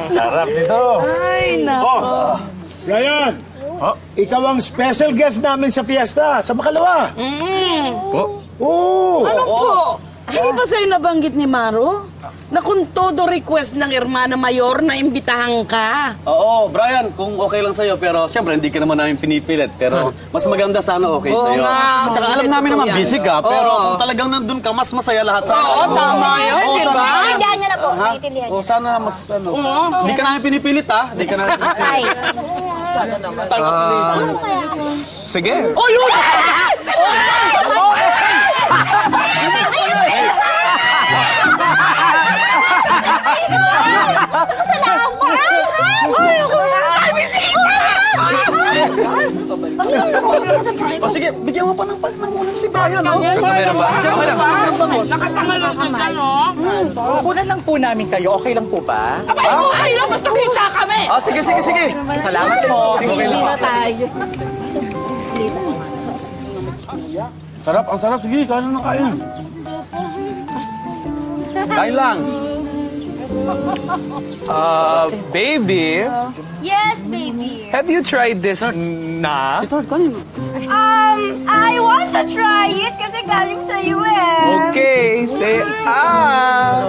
Sarap nito. Ay, nako. Oh, Brian, ikaw ang special guest namin sa fiesta, sa Makalawa. Oo. Ano po? Hindi ba sa'yo nabanggit ni Maro? Na kung todo request ng Hermana Mayor na imbitahan ka. Oo, Brian, kung okay lang sa'yo, pero siyempre hindi ka naman namin pinipilit. Pero mas maganda sana okay Oo sa'yo. nga. At saka alam namin naman Totoo yan. busy ka, pero kung talagang nandun ka, mas masaya lahat sa Oo, tama yan, Oo, di sana- ba? Naiintindihan niya na po. Naiintindihan niya. Oo, sana mas ano. Hindi ka namin pinipilit, ha? Hindi ka namin pinipilit. Ay. Sige. Oh, yun! O sige, bigyan mo pa ng ulam si Brian, no? Meron ba? Okay lang. Nakapangalan ka dyan, no? Kukunan lang po namin kayo. Okay lang po ba? Abay, okay lang, basta kita kami. Ah, sige. Salamat po. Tayo. Sarap, ang sarap. Sige, kain na kain. Kain lang. Baby, Yes, baby. have you tried this na? Ito, kanin. I want to try it kasi galing sa US. Okay, say ah.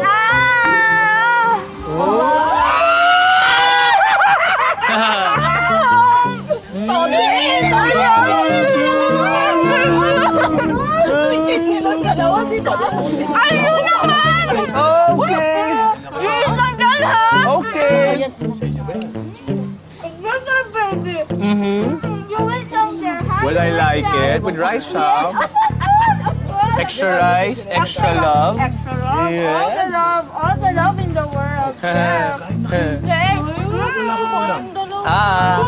Ayun naman! Okay. Isang dalhan! Okay. Butter, baby. You will come there, huh? Will I like it? With rice, huh? Of course. Extra rice, extra love. Extra love. All the love in the world. Yeah. Okay? Ah.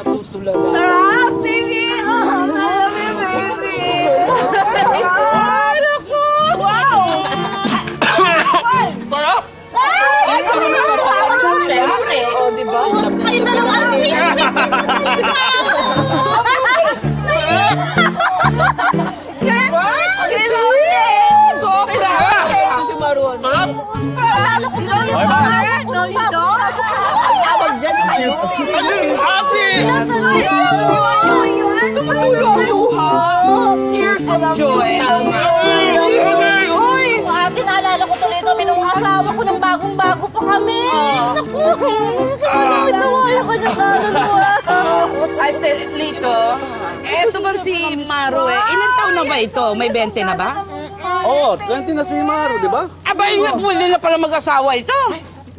Sarap, baby! I love you, baby! Ay, naku! Wow! Sarap! Siyempre. O, di ba? Kayo dalawa ang sweet! Sobra! Si Maruan. Sarap! No, you don't. Tawag dyan kayo. Happy! Tumutulong-luha. Tears of joy. Ate, naalala ko tuloy kami nung asawa ko nung bagong-bago pa kami. Naku, sabi nawala ka niya Ay, Lito, eto bang si Maro ilan taon na ba ito? May 20 na ba? Oo, 20 na si Maro, di ba? Abay, pwede na pala mag-asawa ito.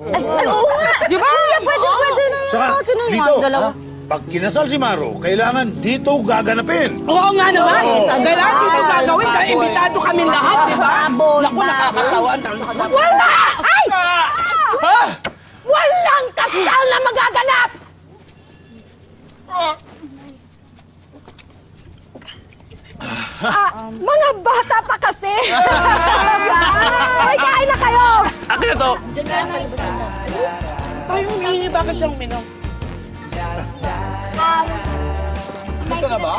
Ay, oo nga. Di ba? Pwede na Saka, natin yung dito, dalawa. pag kinasal si Maro, kailangan dito gaganapin. Oo nga naman. Oo. Kailangan dito gagawin dahil imbitado kami lahat, di ba? Naku, nakakatawa. Wala! Ay! Walang kasal na magaganap! Mga bata pa kasi. Ay, kain na kayo. Akin na to. Tayo humihingi, bakit siyang minom? Ito na ba?